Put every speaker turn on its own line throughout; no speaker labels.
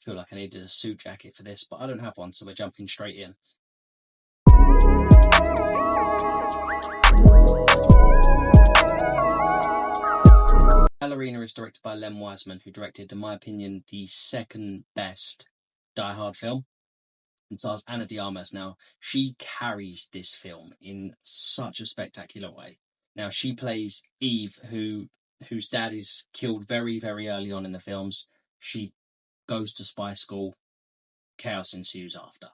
feel like I needed a suit jacket for this, but I don't have one, so we're jumping straight in. Ballerina is directed by Len Wiseman, who directed, in my opinion, the second best Die Hard film. And stars Ana de Armas. Now, she carries this film in such a spectacular way. Now, she plays Eve, whose dad is killed very, very early on in the films. She goes to spy school. Chaos ensues after.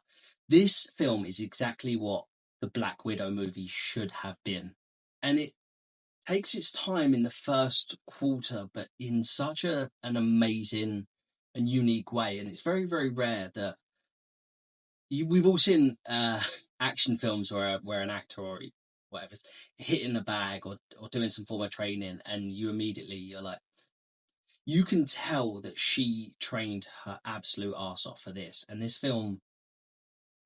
This film is exactly what the Black Widow movie should have been. And it takes its time in the first quarter, but in such an amazing and unique way. And it's very, very rare that we've all seen action films where an actor or whatever's hitting a bag or doing some form of training, and you're like, you can tell that she trained her absolute arse off for this. And this film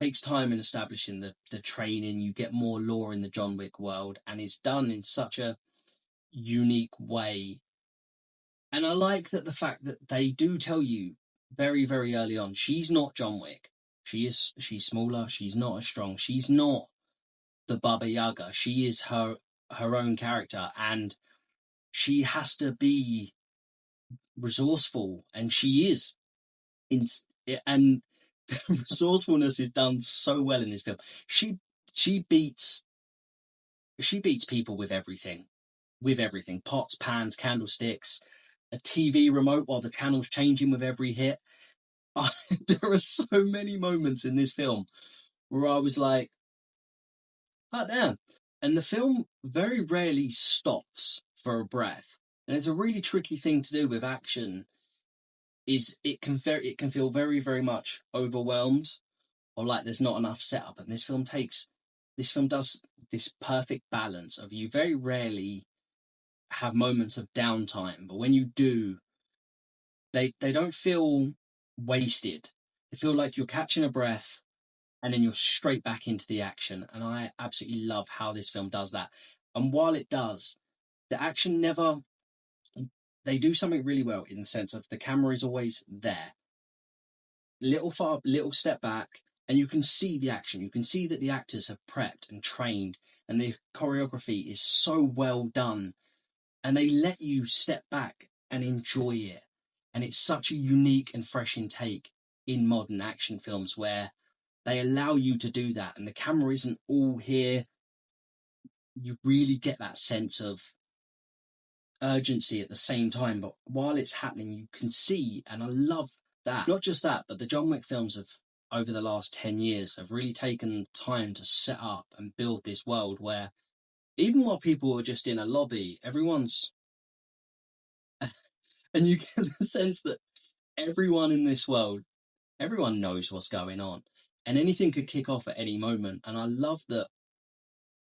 takes time in establishing the training. You get more lore in the John Wick world, and it's done in such a unique way. And I like that the fact that they do tell you very, very early on, she's not John Wick. She's smaller. She's not as strong. She's not the Baba Yaga. She is her own character, and she has to be resourceful, and she is. And resourcefulness is done so well in this film. She beats people with everything. Pots, pans, candlesticks, a TV remote while the channel's changing with every hit. There are so many moments in this film where I was like, oh damn. And the film very rarely stops for a breath. And it's a really tricky thing to do with action, is it can feel very, very much overwhelmed, or like there's not enough setup. And this film does this perfect balance of, you very rarely have moments of downtime, but when you do, they don't feel wasted. They feel like you're catching a breath and then you're straight back into the action. And I absolutely love how this film does that. And while it does, the action they do something really well in the sense of the camera is always there. Little step back, and you can see the action. You can see that the actors have prepped and trained, and the choreography is so well done. And they let you step back and enjoy it. And it's such a unique and fresh intake in modern action films where they allow you to do that. And the camera isn't all here. You really get that sense of urgency at the same time. But while it's happening, you can see, and I love that. Not just that, but the John Wick films over the last 10 years have really taken time to set up and build this world where, even while people were just in a lobby, everyone's... and you get the sense that everyone in this world, everyone knows what's going on. And anything could kick off at any moment. And I love that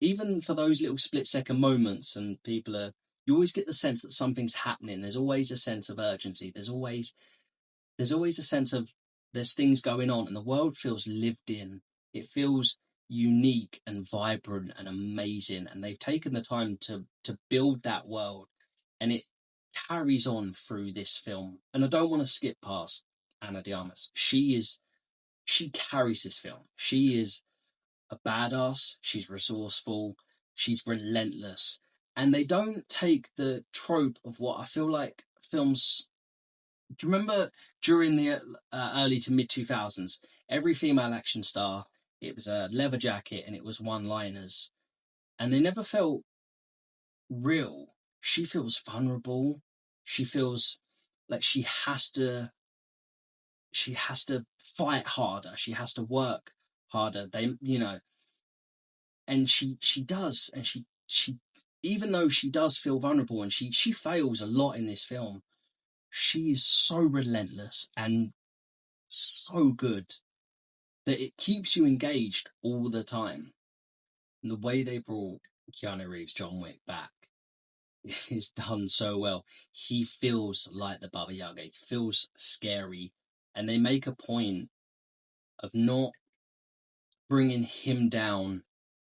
even for those little split-second moments, and you always get the sense that something's happening. There's always a sense of urgency. There's always a sense of there's things going on, and the world feels lived in. It feels unique and vibrant and amazing. And they've taken the time to build that world, and it carries on through this film. And I don't want to skip past Ana de Armas. She carries this film. She is a badass. She's resourceful. She's relentless. And they don't take the trope of what I feel like films... Do you remember during the early to mid 2000s, every female action star, it was a leather jacket and it was one-liners, and they never felt real. She feels vulnerable. She feels like she has to fight harder. She has to work harder. And she does. And she, even though she does feel vulnerable, and she fails a lot in this film, she is so relentless and so good that it keeps you engaged all the time. And the way they brought Keanu Reeves' John Wick back is done so well. He feels like the Baba Yaga. He feels scary. And they make a point of not bringing him down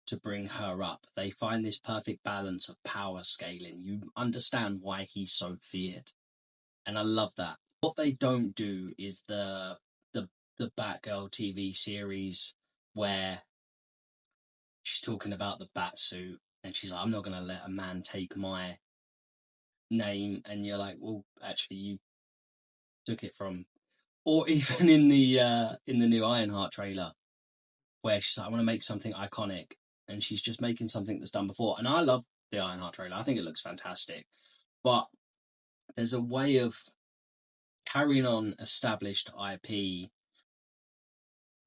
to bring her up. They find this perfect balance of power scaling. You understand why he's so feared. And I love that. What they don't do is the the Batgirl TV series where she's talking about the bat suit and she's like, I'm not going to let a man take my name. And you're like, well, actually, you took it from. Or even in the new Ironheart trailer, where she's like, I want to make something iconic, and she's just making something that's done before. And I love the Ironheart trailer. I think it looks fantastic. But there's a way of carrying on established IP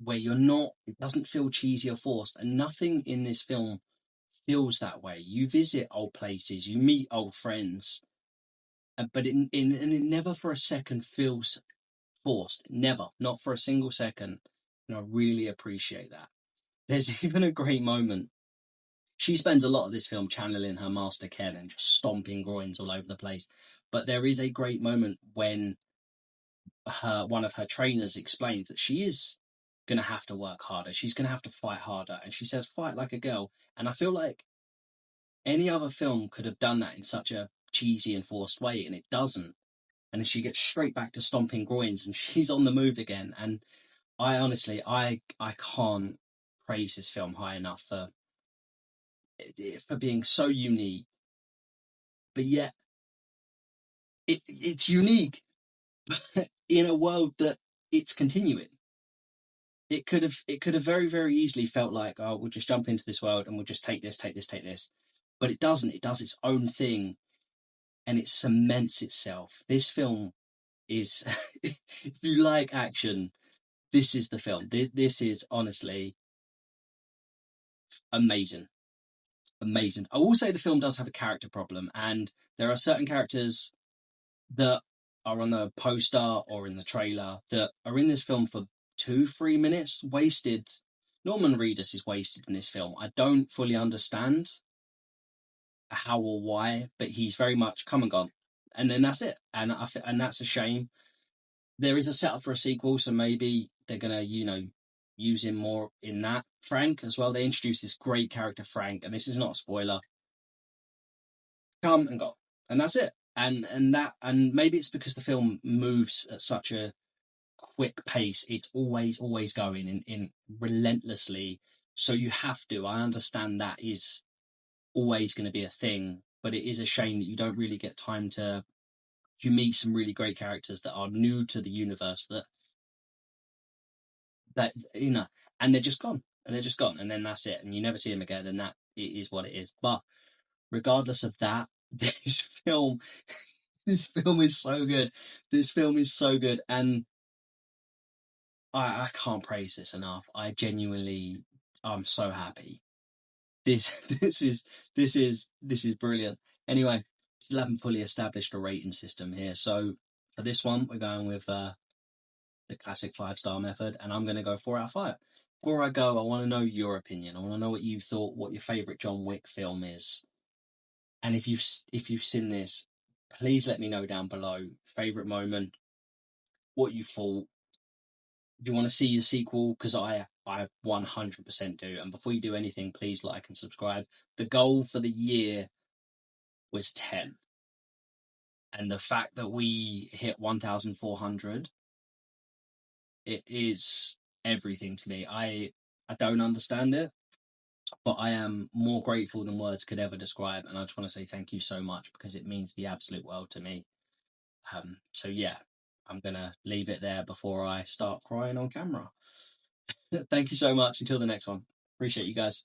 where you're not, it doesn't feel cheesy or forced. And nothing in this film feels that way. You visit old places, you meet old friends, but and it never for a second feels forced. Never, not for a single second. And I really appreciate that. There's even a great moment. She spends a lot of this film channeling her master Ken and just stomping groins all over the place. But there is a great moment when one of her trainers explains that she is going to have to work harder. She's going to have to fight harder. And she says, fight like a girl. And I feel like any other film could have done that in such a cheesy and forced way, and it doesn't. And she gets straight back to stomping groins and she's on the move again. And I honestly, I can't praise this film high enough for being so unique, but yet it's unique in a world that it's continuing. It could have very, very easily felt like, oh, we'll just jump into this world and we'll just take this, take this, take this. But it doesn't. It does its own thing and it cements itself. This film is, if you like action, this is the film. This is honestly amazing. Amazing. I will say the film does have a character problem, and there are certain characters that are on the poster or in the trailer that are in this film for 2-3 minutes wasted. Norman Reedus is wasted in this film. I don't fully understand how or why, but he's very much come and gone, and then that's it. And that's a shame. There is a setup for a sequel, so maybe they're gonna use him more in that. Frank as well. They introduced this great character Frank, and this is not a spoiler. Come and go, and that's it. And maybe it's because the film moves at such a quick pace. It's always going in relentlessly. So you have to. I understand that is always going to be a thing, but it is a shame that you don't really get time to. You meet some really great characters that are new to the universe that and they're just gone, and then that's it, and you never see them again, and that it is what it is. But regardless of that, this film this film is so good. This film is so good, and I can't praise this enough. I'm so happy. This this is brilliant. Anyway, still haven't fully established a rating system here, so for this one, we're going with the classic 5-star method, and I'm going to go 4 out of 5. Before I go, I want to know your opinion. I want to know what you thought, what your favorite John Wick film is, and if you've seen this, please let me know down below. Favorite moment, what you thought. Do you want to see the sequel? Because I 100% do. And before you do anything, please like and subscribe. The goal for the year was 10, and the fact that we hit 1,400, it is everything to me. I don't understand it, but I am more grateful than words could ever describe. And I just want to say thank you so much because it means the absolute world to me. So yeah, I'm gonna leave it there before I start crying on camera. Thank you so much. Until the next one. Appreciate you guys.